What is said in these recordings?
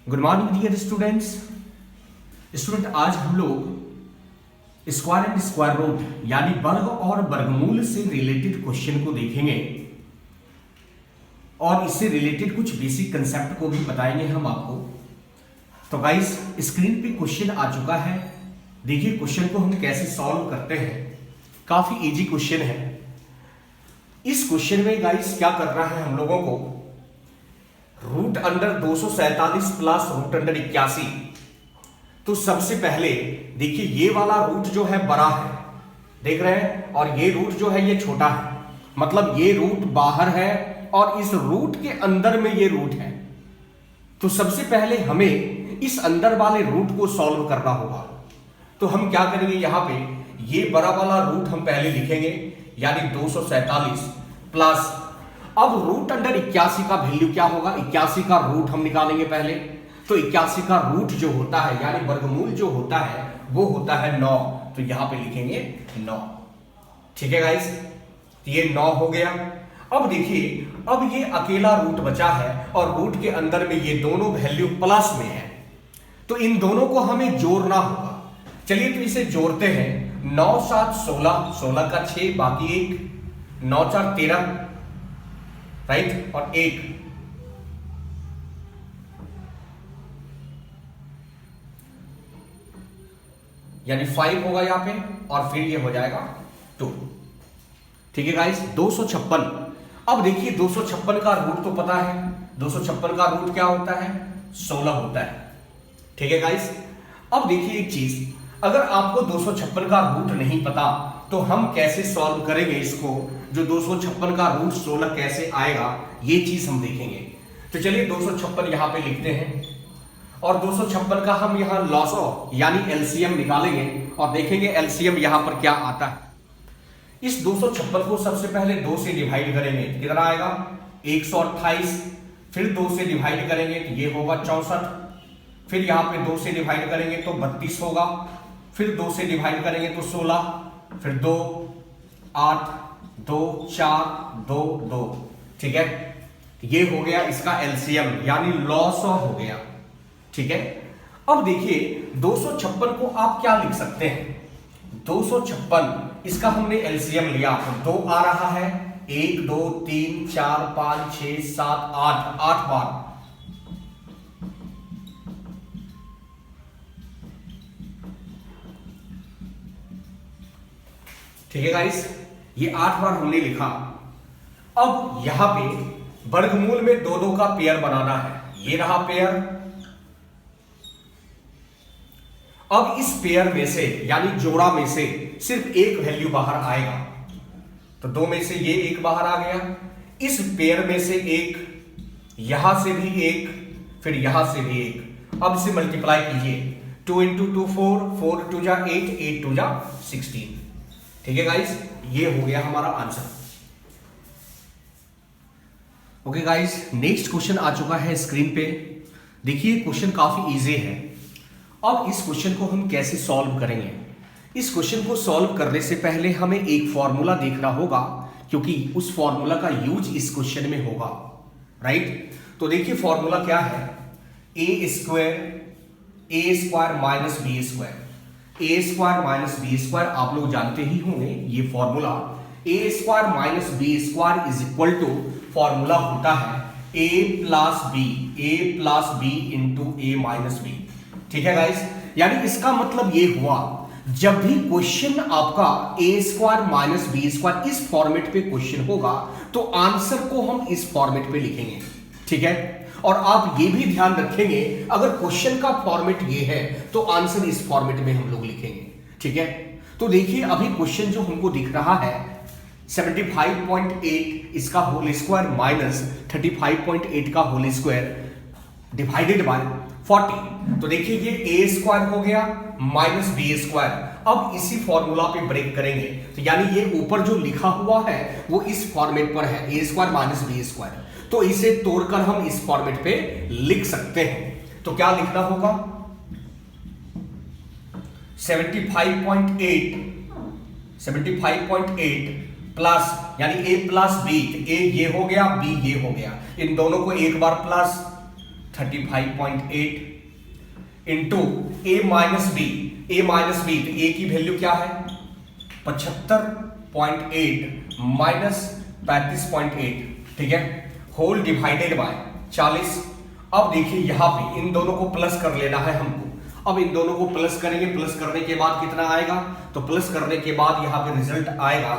Good morning dear student, आज हम लोग स्क्वायर एंड स्क्वायर रूट यानी वर्ग और वर्गमूल से रिलेटेड क्वेश्चन को देखेंगे और इससे रिलेटेड कुछ बेसिक कंसेप्ट को भी बताएंगे हम आपको। तो गाइस, स्क्रीन पे क्वेश्चन आ चुका है। देखिए क्वेश्चन को हम कैसे सॉल्व करते हैं। काफी इजी क्वेश्चन है। इस क्वेश्चन में गाइस क्या करना है हम लोगों को, root under 247 plus root under 81। तो सबसे पहले देखिए ये वाला रूट जो है बड़ा है, देख रहे हैं, और ये रूट जो है ये छोटा है। मतलब ये रूट बाहर है और इस रूट के अंदर में ये रूट है। तो सबसे पहले हमें इस अंदर वाले रूट को सॉल्व करना होगा। तो हम क्या करेंगे, यहां पे ये बड़ा वाला रूट हम पहले लिखेंगे यानी 247 प्लस, अब रूट अंडर 81 का वैल्यू क्या होगा, 81 का रूट हम निकालेंगे पहले। तो 81 का रूट जो होता है यानी वर्गमूल जो होता है वो होता है 9। तो यहां पे लिखेंगे 9। ठीक है गाइस, ये 9 हो गया। अब देखिए, अब ये अकेला रूट बचा है और रूट के अंदर में ये दोनों वैल्यू प्लस में है। तो इन दोनों को हमें जोड़ना होगा। चलिए तो इसे जोड़ते हैं। 9 7 16, 16 का 6, बाकी 1, 9 4 13, राइट, और 1, यानी 5 होगा यहां पे, और फिर ये हो जाएगा 2। ठीक है गाइस, 256। अब देखिए 256 का रूट तो पता है, 256 का रूट क्या होता है, 16 होता है। ठीक है गाइस, अब देखिए एक चीज, अगर आपको 256 का रूट नहीं पता तो हम कैसे सॉल्व करेंगे इसको, जो 256 का रूट 16 कैसे आएगा, ये चीज हम देखेंगे। तो चलिए 256 यहां पे लिखते हैं और 256 का हम यहां लॉसो यानी एलसीएम निकालेंगे और देखेंगे एलसीएम यहां पर क्या आता है। इस 256 को सबसे पहले 2 से डिवाइड करेंगे, कितना आएगा 128। फिर 2 से डिवाइड करेंगे तो ये होगा 64। फिर यहां पे 2 से डिवाइड करेंगे तो 32 होगा। फिर 2 से डिवाइड करेंगे तो 16, फिर 2 8 2 4 2 2। ठीक है, ये हो गया इसका एलसीएम यानी लॉस हो गया। ठीक है, अब देखिए 256 को आप क्या लिख सकते हैं, 256 इसका हमने एलसीएम लिया तो 2 आ रहा है, 1 2 3 4 5 6 7 8, 8 बार। ठीक है गाइस, ये 8 बार हमने लिखा। अब यहां पे वर्गमूल में 2 का पेयर बनाना है, ये रहा पेयर। अब इस पेयर में से यानी जोड़ा में से सिर्फ एक वैल्यू बाहर आएगा। तो 2 में से ये एक बाहर आ गया, इस पेयर में से एक, यहां से भी एक, फिर यहां से भी एक। अब इसे मल्टीप्लाई कीजिए, 2 × 2 4, 4 2 जा 8, 8 2 जा 16। ठीक है गाइस, ये हो गया हमारा answer. Okay guys, next question आ चुका है स्क्रीन पे। देखिए क्वेश्चन काफी इजी है। अब इस क्वेश्चन को हम कैसे सॉल्व करेंगे, इस क्वेश्चन को सॉल्व करने से पहले हमें एक फॉर्मूला देखना होगा, क्योंकि उस फॉर्मूला का यूज इस क्वेश्चन में होगा, राइट। तो देखिए फॉर्मूला क्या है, A square minus B square. A square minus B square आप लोग जानते ही होंगे ये formula. A square minus B square is equal to, formula होता है A plus B into A minus B. ठीक है गाइस, यानी इसका मतलब ये हुआ, जब भी क्वेश्चन आपका ए स्क्वायर माइनस बी स्क्वायर इस फॉर्मेट पे क्वेश्चन होगा तो आंसर को हम इस फॉर्मेट पे लिखेंगे। ठीक है, और आप ये भी ध्यान रखेंगे, अगर क्वेश्चन का फॉर्मेट ये है तो आंसर इस फॉर्मेट में हम लोग लिखेंगे। ठीक है, तो देखिए अभी क्वेश्चन जो हमको दिख रहा है 75.8 इसका होल स्क्वायर माइनस 35.8 का होल स्क्वायर डिवाइडेड बाय 40। तो देखिए ये ए स्क्वायर हो गया माइनस बी स्क्वायर। अब इसी फॉर्मूला पे ब्रेक करेंगे, तो यानी ये ऊपर जो लिखा हुआ है वो इस फॉर्मेट पर है, A square minus B square. तो इसे तोड़कर हम इस फॉर्मेट पे लिख सकते हैं। तो क्या लिखना होगा, 75.8 प्लस, यानी ए प्लस बी, ए ये हो गया, बी ये हो गया, इन दोनों को एक बार plus, 35.8 into A minus B, तो ए की वैल्यू क्या है 75.8 माइनस 35.8, ठीक है, होल डिवाइडेड बाय 40। अब देखिए यहां पे इन दोनों को प्लस कर लेना है हमको। अब इन दोनों को प्लस करेंगे, प्लस करने के बाद कितना आएगा, तो प्लस करने के बाद यहां पे रिजल्ट आएगा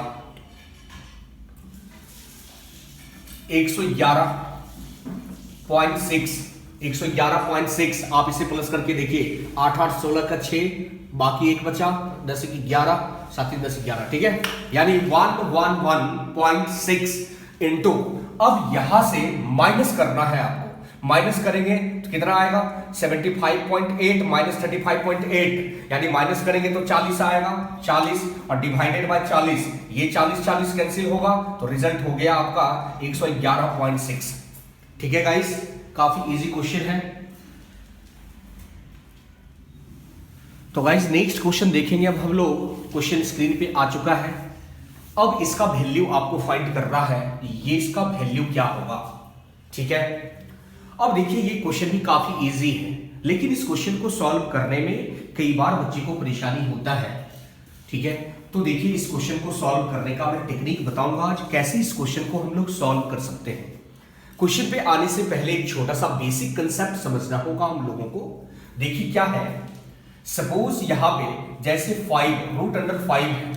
111.6। आप इसे प्लस करके देखिए, 8 8 16 का 6, बाकी एक बचा, 10 की 11, 7 10 11, ठीक है, यानी 111.6 इंटू, अब यहां से माइनस करना है आपको। माइनस करेंगे तो कितना आएगा 75.8 माइनस 35.8, यानी माइनस करेंगे तो 40 आएगा, 40 और डिवाइडेड बाय 40, ये 40 कैंसिल होगा तो रिजल्ट हो गया आपका 111.6। ठीक है गाइस, काफी इजी क्वेश्चन है। तो गाइस नेक्स्ट क्वेश्चन देखेंगे अब हम लोग। क्वेश्चन स्क्रीन पे आ चुका है। अब इसका वैल्यू आपको फाइंड करना है, ये इसका वैल्यू क्या होगा। ठीक है, अब देखिए ये क्वेश्चन भी काफी इजी है, लेकिन इस क्वेश्चन को सॉल्व करने में कई बार बच्चे को परेशानी होता है। ठीक है, तो देखिए इस क्वेश्चन को सॉल्व करने का मैं टेक्निक बताऊंगा आज, कैसे इस क्वेश्चन को हम लोग सॉल्व कर सकते हैं। क्वेश्चन पे आने से पहले एक छोटा सा बेसिक कंसेप्ट समझना होगा हम लोगों को। देखिए क्या है, सपोज यहां पे जैसे 5 रूट अंडर 5 है,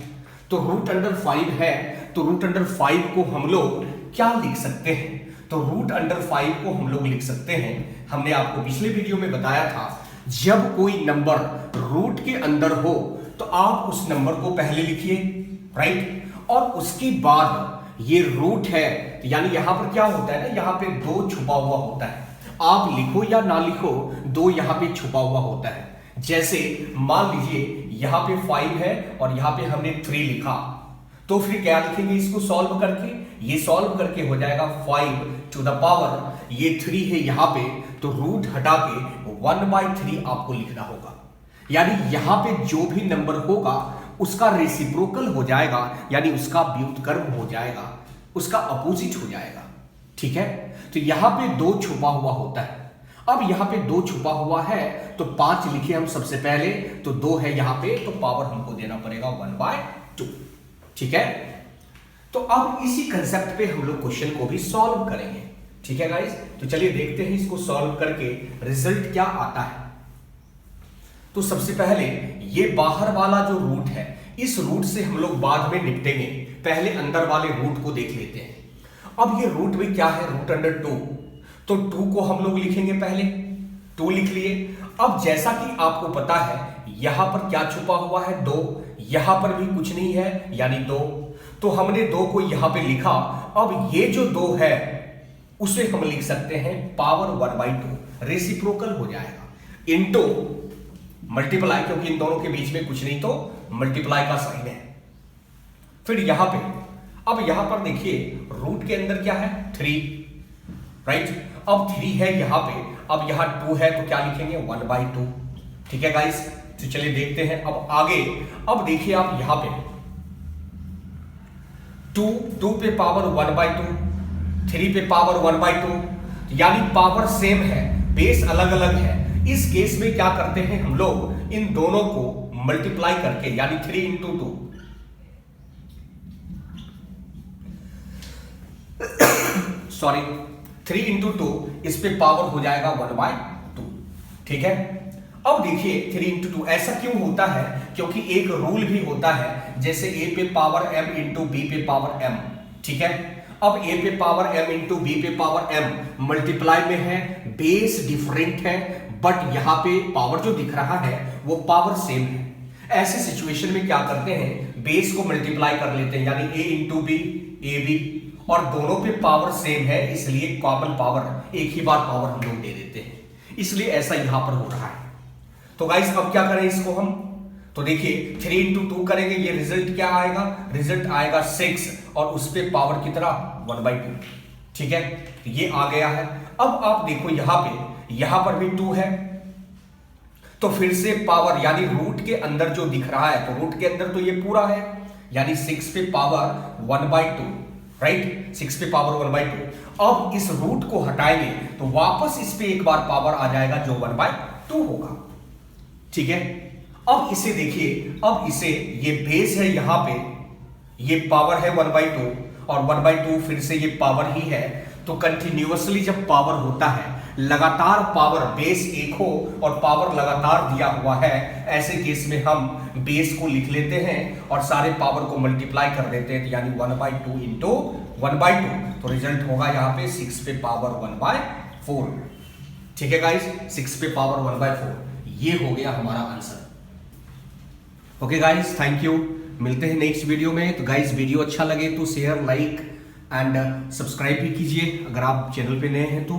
तो रूट अंडर 5 है, तो रूट अंडर 5 को हम लोग क्या लिख सकते हैं, तो रूट अंडर 5 को हम लोग लिख सकते हैं, हमने आपको पिछले वीडियो में बताया था, जब कोई नंबर रूट के अंदर हो तो आप उस नंबर को पहले लिखिए, राइट, और उसके बाद ये रूट है, यानी यहां पर क्या होता है ना, यहां पे 2 छुपा हुआ होता है, आप लिखो या ना लिखो 2 यहां पे छुपा हुआ होता है। जैसे मान लीजिए यहां पे 5 है और यहां पे हमने 3 लिखा, तो फिर क्या लिखेंगे इसको सॉल्व करके, ये सॉल्व करके हो जाएगा 5 टू द पावर, ये 3 है यहां पे, तो रूट हटा के 1/3 आपको लिखना होगा। यानी यहां पे जो भी नंबर होगा उसका रेसिप्रोकल हो जाएगा, यानी उसका व्युत्क्रम हो जाएगा, उसका अपोजिट हो जाएगा। ठीक है, तो यहां पे 2 छुपा हुआ होता है। अब यहां पे 2 छुपा हुआ है तो 5 लिखे हम सबसे पहले, तो 2 है यहां पे, तो पावर हमको देना पड़ेगा 1/2। ठीक है, तो अब इसी कंसेप्ट पे हम लोग क्वेश्चन को भी सॉल्व करेंगे। ठीक है गाइस, तो चलिए देखते हैं इसको सॉल्व करके रिजल्ट क्या आता है। तो सबसे पहले ये बाहर वाला जो रूट है, इस रूट से हम लोग बाद में निपटेंगे, पहले अंदर वाले रूट को देख लेते हैं। अब ये रूट में क्या है, रूट अंडर 2, तो 2 को हम लोग लिखेंगे पहले, 2 लिख लिए। अब जैसा कि आपको पता है यहां पर क्या छुपा हुआ है, 2, यहां पर भी कुछ नहीं है यानी 2, तो हमने 2 को यहां पे लिखा। अब ये जो 2 है उसे हम लिख सकते हैं पावर 1/2, रेसिप्रोकल हो जाएगा, इनटू मल्टीप्लाई, क्योंकि इन दोनों के बीच में कुछ नहीं तो मल्टीप्लाई का साइन है। फिर यहां पे, अब यहां पर देखिए रूट के अंदर क्या है 3, राइट, अब 3 है यहां पे, अब यहां 2 है तो क्या लिखेंगे 1/2। ठीक है गाइस, तो चलिए देखते हैं अब आगे। अब देखिए आप यहां पे 2 पे पावर 1/2, 3 पे पावर 1/2, यानी पावर सेम है, बेस अलग अलग है। इस केस में क्या करते हैं हम लोग, इन दोनों को मल्टीप्लाई करके, यानी 3 × 2, सॉरी 3 × 2, इस पे पावर हो जाएगा 1/2। ठीक है, अब देखिए 3 × 2 ऐसा क्यों होता है, क्योंकि एक रूल भी होता है, जैसे a पे पावर m इंटू b पे पावर m। ठीक है, अब a पे पावर m इंटू b पे पावर m मल्टीप्लाई में है, बेस डिफरेंट है, बट यहां पे पावर जो दिख रहा है वो पावर सेम है। ऐसे सिचुएशन में क्या करते हैं, बेस को मल्टीप्लाई कर लेते हैं, यानी a इंटू b, ab, और दोनों पे पावर सेम है, इसलिए कॉमन पावर, एक ही बार पावर हम लोग दे देते हैं, इसलिए ऐसा यहां पर हो रहा है। तो गाइस अब क्या करें इसको हम, तो देखिए 3 × 2 करेंगे, ये रिजल्ट क्या आएगा, रिजल्ट आएगा 6, और उस पे पावर कितना 1/2। ठीक है, ये आ गया है। अब आप देखो यहां पर भी 2 है, तो फिर से पावर, यानी रूट के अंदर जो दिख रहा है, तो रूट के अंदर तो ये पूरा है, यानी 6 पे पावर 1/2, राइट, 6 पे पावर 1/2। अब इस रूट को हटाएंगे तो वापस इस पे एक बार पावर आ जाएगा जो 1/2 होगा। ठीक है, अब इसे देखिए, अब इसे ये बेस है, यहां पे ये पावर है 1/2 और 1/2 फिर से ये पावर ही है। तो कंटिन्यूअसली जब पावर होता है, लगातार पावर, बेस एक हो और पावर लगातार दिया हुआ है, ऐसे केस में हम बेस को लिख लेते हैं और सारे पावर को मल्टीप्लाई कर देते हैं, यानी 1/2 इंटू 1/2। तो रिजल्ट होगा यहां पे 6 पे पावर 1/4। ठीक है गाइस, 6 पे पावर 1/4, ये हो गया हमारा answer. Okay guys, thank you. मिलते हैं नेक्स्ट वीडियो में। तो गाइस, वीडियो अच्छा लगे तो शेयर, लाइक एंड सब्सक्राइब भी कीजिए अगर आप चैनल पे नए हैं तो।